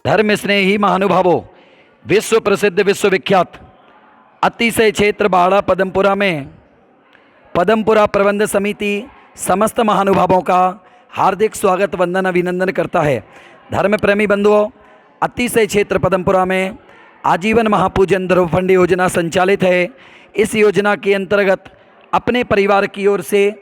धर्म स्नेही महानुभावों, विश्व प्रसिद्ध विश्वविख्यात अतिशय क्षेत्र बाड़ा पदमपुरा में पदमपुरा प्रबंध समिति समस्त महानुभावों का हार्दिक स्वागत वंदन अभिनंदन करता है। धर्म प्रेमी बंधुओं, अतिशय क्षेत्र पदमपुरा में आजीवन महापूजन द्रव्यफंड योजना संचालित है। इस योजना के अंतर्गत अपने परिवार की ओर से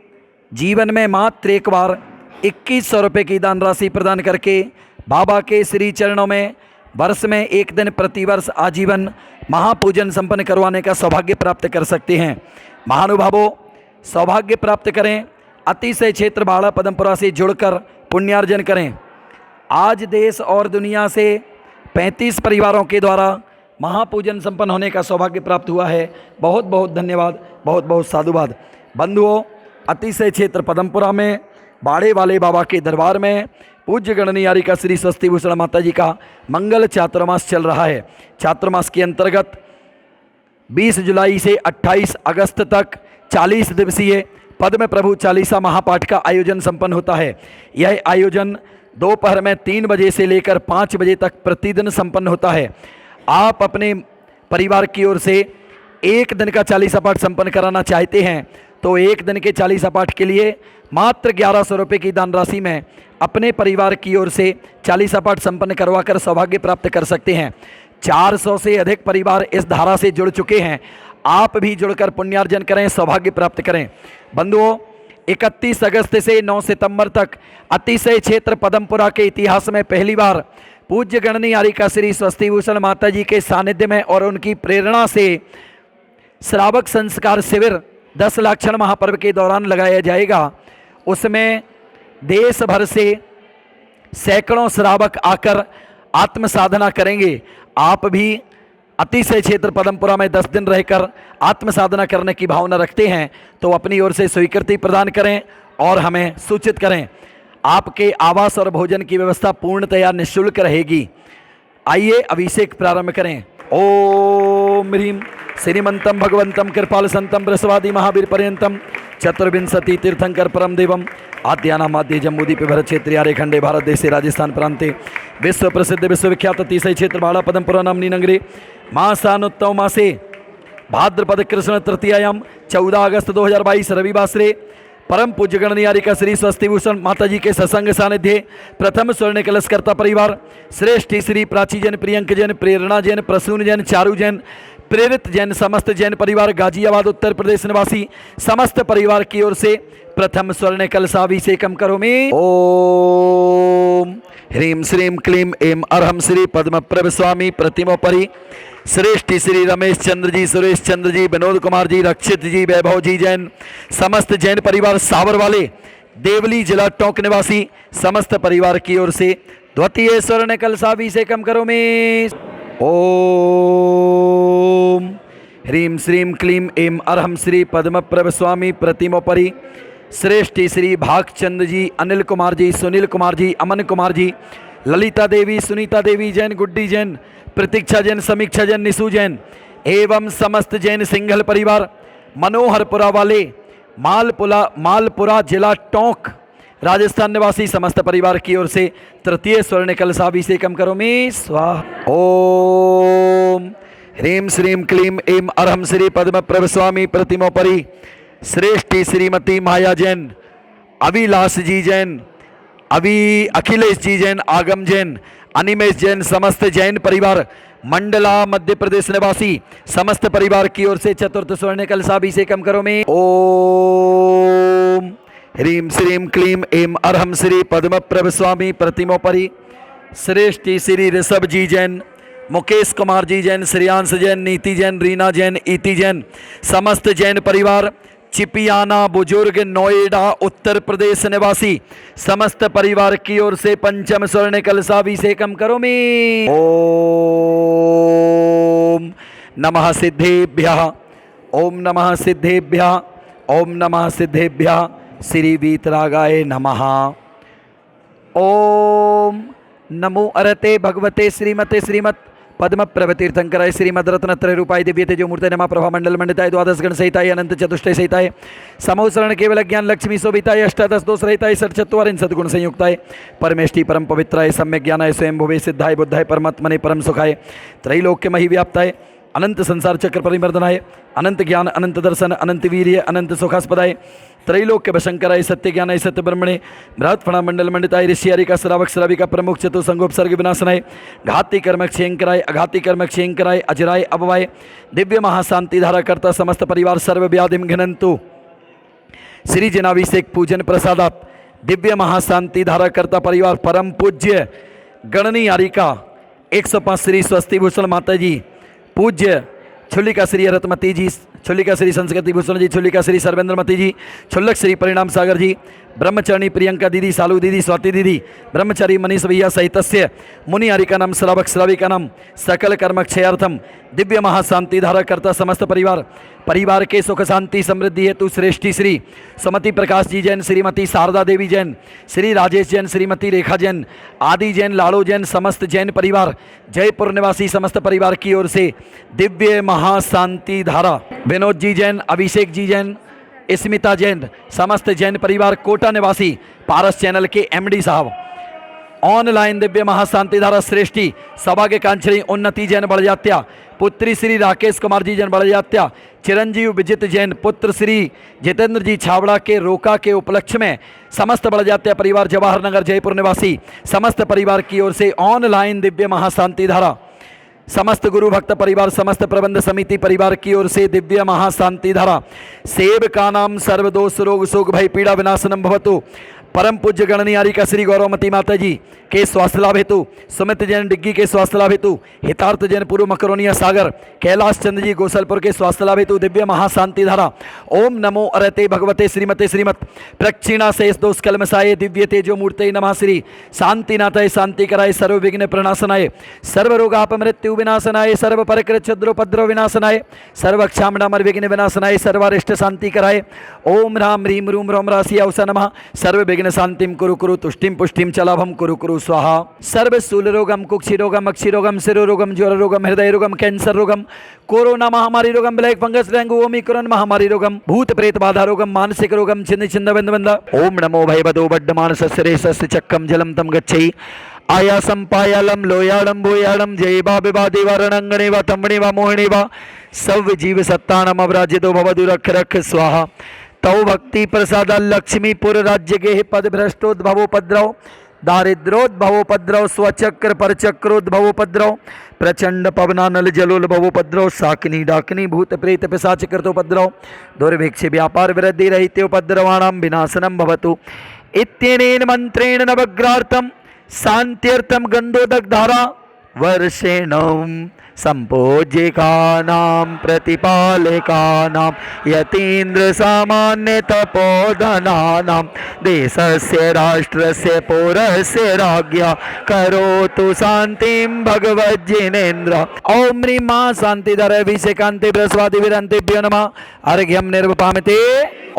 जीवन में मात्र एक बार 2100 रुपये की दान राशि प्रदान करके बाबा के श्री चरणों में वर्ष में एक दिन प्रतिवर्ष आजीवन महापूजन संपन्न करवाने का सौभाग्य प्राप्त कर सकते हैं। महानुभावों, सौभाग्य प्राप्त करें, अतिशय क्षेत्र बाड़ा पदमपुरा से जुड़कर पुण्यार्जन करें। आज देश और दुनिया से 35 परिवारों के द्वारा महापूजन संपन्न होने का सौभाग्य प्राप्त हुआ है। बहुत बहुत धन्यवाद, बहुत बहुत साधुवाद। बंधुओं, अतिशय क्षेत्र पदमपुरा में बाड़े वाले बाबा के दरबार में पूज्य गणनीयारिका श्री स्वस्ति भूषण माता जी का मंगल चातुर्मास चल रहा है। चातुर्मास के अंतर्गत 20 जुलाई से 28 अगस्त तक 40 दिवसीय पद्म प्रभु चालीसा महापाठ का आयोजन संपन्न होता है। यह आयोजन दोपहर में 3 बजे से लेकर 5 बजे तक प्रतिदिन संपन्न होता है। आप अपने परिवार की ओर से एक दिन का चालीसा पाठ संपन्न कराना चाहते हैं तो एक दिन के चालीसा पाठ के लिए मात्र 1100 रुपये की दान राशि में अपने परिवार की ओर से चालीसा पाठ संपन्न करवाकर सौभाग्य प्राप्त कर सकते हैं। 400 से अधिक परिवार इस धारा से जुड़ चुके हैं। आप भी जुड़कर पुण्यार्जन करें, सौभाग्य प्राप्त करें। बंधुओं, 31 अगस्त से 9 सितंबर तक अतिशय क्षेत्र पदमपुरा के इतिहास में पहली बार पूज्य गणनीयारिका श्री स्वस्ति भूषण माता जी के सानिध्य में और उनकी प्रेरणा से श्रावक संस्कार शिविर 10 लाक्षण महापर्व के दौरान लगाया जाएगा। उसमें देश भर से सैकड़ों श्रावक आकर आत्म साधना करेंगे। आप भी अतिशय क्षेत्र पदमपुरा में 10 दिन रहकर आत्म साधना करने की भावना रखते हैं तो अपनी ओर से स्वीकृति प्रदान करें और हमें सूचित करें। आपके आवास और भोजन की व्यवस्था पूर्णतया निःशुल्क रहेगी। आइए अभिषेक प्रारंभ करें। ओम ह्रीं श्रीमंतम भगवंतम कृपाल संतम बृहस्पति महावीर पर्यंतम चतुर्विंशति तीर्थंकर परम देवम आद्यानामाद्य जम्बूद्वीप भरत क्षेत्रीय आर्यखंडे भारत देशे राजस्थान प्रांते विश्व प्रसिद्ध विश्वविख्यात अतिशय क्षेत्र बाड़ा पदमपुरा नामनी नगरे मासानुत्तम मासे भाद्रपद कृष्ण तृतीयायाम 14 अगस्त 2022 रविवासरे परम पूज्य गणनीयारिका श्री स्वस्ति भूषण माता जी के सत्संग सानिध्य प्रथम स्वर्ण कलशकर्ता परिवार श्रेष्ठ श्री प्राची जैन, प्रियंक जैन, प्रेरणा जैन, प्रसून जैन, चारू जैन, प्रेरित जैन, समस्त जैन परिवार गाजियाबाद उत्तर प्रदेश निवासी समस्त परिवार की ओर से प्रथम स्वर्ण कलशाभिषेकम करोमि। ओम ह्रीं श्रीं क्लीं ऐं अर्हं श्री पद्मप्रभ स्वामी प्रतिमोपरि श्रेष्ठ श्री रमेश चंद्र जी, सुरेश चंद्र जी, विनोद कुमार जी, रक्षित जी, वैभव जी जैन, समस्त जैन परिवार सावर वाले देवली जिला टोंक निवासी समस्त परिवार की ओर से द्वितीय स्वर्ण कलशाभिषेकम करोमि। ओम ह्रीं श्रीं क्लीं ऐं अर्हं श्री पद्मप्रभ स्वामी प्रतिमोपरि श्रेष्ठ श्री भागचंद जी, अनिल कुमार जी, सुनील कुमार जी, अमन कुमार जी, ललिता देवी, सुनीता देवी जैन, गुड्डी जैन, प्रतीक्षा जैन, समीक्षा जैन, निशु जैन एवं समस्त जैन सिंघल परिवार मनोहरपुरा वाले मालपुरा जिला टोंक राजस्थान निवासी समस्त परिवार की ओर से तृतीय स्वर्ण कलशाभिषेकम करोमि। स्वाहा। ओम ह्रीं श्रीं क्लीं ऐं अर्हं श्री पद्मप्रभ स्वामी प्रतिमोपरि श्रेष्ठ श्रीमती माया जैन, अविलास जी जैन, अखिलेश जी जैन, आगम जैन, अनिमेश जैन, समस्त जैन परिवार मंडला मध्य प्रदेश निवासी समस्त परिवार की ओर से चतुर्थ स्वर्ण कलशाभिषेकम करोमि। ओम ह्रीं श्रीं क्लीं ऐं अर्हं श्री पद्मप्रभ स्वामी प्रतिमोपरि श्रेष्ठ श्री ऋषभ जी जैन, मुकेश कुमार जी जैन, श्रेयांश जैन, नीति जैन, रीना जैन, इति जैन, समस्त जैन परिवार चिपियाना बुजुर्ग नोएडा उत्तर प्रदेश निवासी समस्त परिवार की ओर से पंचम स्वर्ण कलशाभिषेकम करोमि। ओम नमः सिद्धेभ्यः, ओम नमः सिद्धेभ्यः, ओम नमः सिद्धेभ्यः श्री वीतरागाय नमः। ओम नमो अरते भगवते श्रीमते श्रीमत् पद्म प्रभतीर्थंकराय श्रीमद्रत्न त्रय रूपाय दिव्य तेजो मूर्ते नमः प्रभा मंडल मंडिताय द्वादश गण सहिताय अनंत चतुष्टय सहिताय समोसरण केवल ज्ञान लक्ष्मी शोभिताय अष्टादश दोष रहिताय षट्चत्वारिंश सद्गुण संयुक्ताय परमेष्टि परम पवित्राय सम्यक ज्ञानाय स्वयं भुवे सिद्धाय बुद्धाय परमात्मने परम सुखाय त्रैलोक्य मही व्याप्ताय अनंत संसार चक्र परिमर्दनाय अनंत ज्ञान अनंत दर्शन अनंत वीर्य अनंत सुखास्पदाय त्रैलोक्य भशंकराय सत्य ज्ञानाय सत्य ब्रह्मणे बृहत् फणा मंडल मंडिताय ऋषियारिका श्रावक श्राविका प्रमुख चतुसंगोपसर्ग विनाशनाय घाती कर्म क्षयंकराय अघाती कर्म क्षयंकराय अजराय अभवाय दिव्य महाशांति धारा करता समस्त परिवार सर्व व्याधिम घिनंतु श्री जनाभिषेक पूजन प्रसादात दिव्य महाशांति धारा करता परिवार परम पूज्य गणनी यारिका 105 श्री स्वस्ति भूषण माता जी पूज्य छुल्लिका श्री रत्मती जी छुल्लिका श्री संस्कृति भूषण जी छुल्लिका श्री सर्वेंद्रमती जी छुल्लक श्री परिणाम सागर जी ब्रह्मचारिणी प्रियंका दीदी सालू दीदी स्वाति दीदी ब्रह्मचारी मनीष भैया सहितस्य मुनि हरिका नाम श्रावक श्राविका नाम सकल कर्म क्षयार्थम दिव्य महाशांति धारा करता समस्त परिवार के सुख शांति समृद्धि हेतु श्रेष्ठी श्री सुमति प्रकाश जी जैन श्रीमती शारदा देवी जैन श्री राजेश जैन श्रीमती रेखा जैन आदि जैन लाड़ो जैन समस्त जैन परिवार जयपुर निवासी समस्त परिवार की ओर से दिव्य महाशांति धारा विनोद जी जैन अभिषेक जी जैन स्मिता जैन समस्त जैन परिवार कोटा निवासी पारस चैनल के एमडी साहब ऑनलाइन दिव्य महाशांति धारा श्रेष्ठी सभा के कांचरी उन्नति जैन बड़जात्या पुत्री श्री राकेश कुमार जी जैन बड़जात्या चिरंजीव विजित जैन पुत्र श्री जितेंद्र जी छावड़ा के रोका के उपलक्ष्य में समस्त बड़जात्या परिवार जवाहर नगर जयपुर निवासी समस्त परिवार की ओर से ऑनलाइन दिव्य महाशांति धारा समस्त गुरु भक्त परिवार समस्त प्रबंध समिति परिवार की ओर से दिव्य महाशांति धारा सेव का नाम सर्वदोष रोग शोक भय पीड़ा विनाशनम भवतु परम पूज्य गणनियारी का श्री गौरवमती माता जी के स्वास्थ्य लाभ हेतु सुमित जैन डिग्गी के स्वास्थ्य लाभ हेतु हितार्थ जैन पूर्व मकरोनिया सागर कैलाश चंद्र जी गोसलपुर के स्वास्थ्य लाभ हेतु दिव्य महाशांति धारा ओम नमो अरते भगवते श्रीमते श्रीमत प्रक्षिणा शेष दोष कलमसाय दिव्य तेजो मूर्ते नमः श्री शांतिनाथाय शांति कराय सर्व विघ्न प्रणाशनाय सर्व रोगाप मृत्यु विनाशनाय सर्व परकृत छद्रोपद्रव विनाशनाय सर्व क्षामणामर विघ्न विनाशनाय सर्वारिष्ट शांति कराय ओम राम ह्रीम रूम रोम राशि अवसा नमः सर्व विघ्न शांतिम कुरु कुरु तुष्टिम पुष्टिम चलाभम कुरु कुरु स्वाहा सर्व स्थूल रोगम कुक्षि रोगम अक्षि रोगम शिरो रोगम ज्वर रोगम हृदय रोगम कैंसर रोगम कोरोना महामारी रोगम ब्लैक फंगस डेंगू ओमिक्रॉन महामारी रोगम भूत प्रेत बाधा रोगम मानसिक रोगम छिन्न छिन्न बंद बंद ओम नमो भयवदो बड्डमानस सरेसस्य चक्कम जलम तम गच्छै आयासम पायालम लोयालम भूयालम जय बा विवादे वा रणंगणे वा तंबणे वा मोहिणे वा सव जीव सत्तानम अवराजितो भवदु रख रख स्वाहा तौ भक्ति प्रसाद लक्ष्मीपुर राज्य के पद भ्रष्टोद्भवोपद्रव दारिद्रोद्भवोपद्रव स्वचक्र परचक्रोद्भवोपद्रव प्रचंड पवनानल जलोद्भवोपद्रव साकिनी डाकिनी भूत प्रेत पिशाच कृतोपद्रव दुर्भिक्ष व्यापार वृद्धि रहितोपद्रवाणां विनाशनं भवतु इत्यनेन मंत्रेण नवग्रार्थं शान्त्यर्थं गन्धोदकधारा वर्षेणं संपूज्यकानां प्रतिपालकानां यतीन्द्र सामान्य तपोधनानां देशस्य राष्ट्रस्य पौरस्य राज्ञा करोतु शान्तिं भगवज्जिनेन्द्र ओम ह्रीं महाशान्तिधर अभिषेकान्ते बृहस्पति विरन्तेभ्यो नमः अर्घ्यं निर्वपामते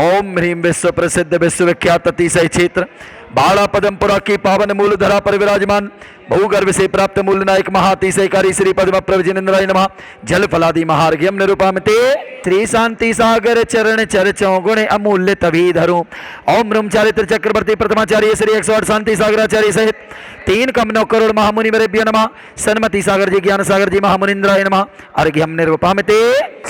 ओम ह्रीं विश्व प्रसिद्ध विश्वविख्यात अतिशय क्षेत्र बाड़ा पदमपुरा की पावन मूल धरा पर विराजमान भूगर्भ से प्राप्त मूल नायक महातिशयकारी श्री पद्म प्रभजिनेन्द्राय नमः जल फलादि महार्घ्यम निरूपामते श्री शांति सागर चरण चर्चों गुण अमूल्य तभी धरू ओम रूम चारित्र चक्रवर्ती प्रथमाचार्य श्री 108 शांति सागराचार्य सहित 3 कम 9 करोड़ महामुनि वरेभ्यो नमः सन्मति सागर जी ज्ञान सागर जी महामुनिन्द्राय नमः अर्घ्यम निरूपामते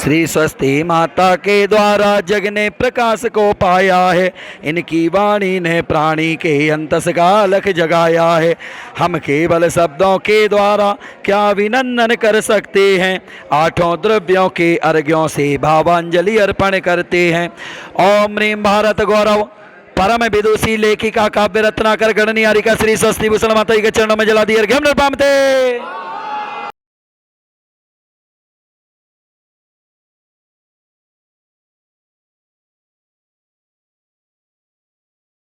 श्री स्वस्ति माता के द्वारा जग ने प्रकाश को पाया है इनकी वाणी ने प्राणी के अंतस का लख जगाया है हम केवल शब्दों के द्वारा क्या अभिनंदन कर सकते हैं 8 द्रव्यों के अर्घ्यों से भावांजलि अर्पण करते हैं ओम ह्रीं भारत गौरव परम विदुषी लेखिका काव्य रत्नाकर गणनियारिका श्री स्वस्ति भूषण माता के चरणों में जला दिए अर्घ्यम निरूपामते।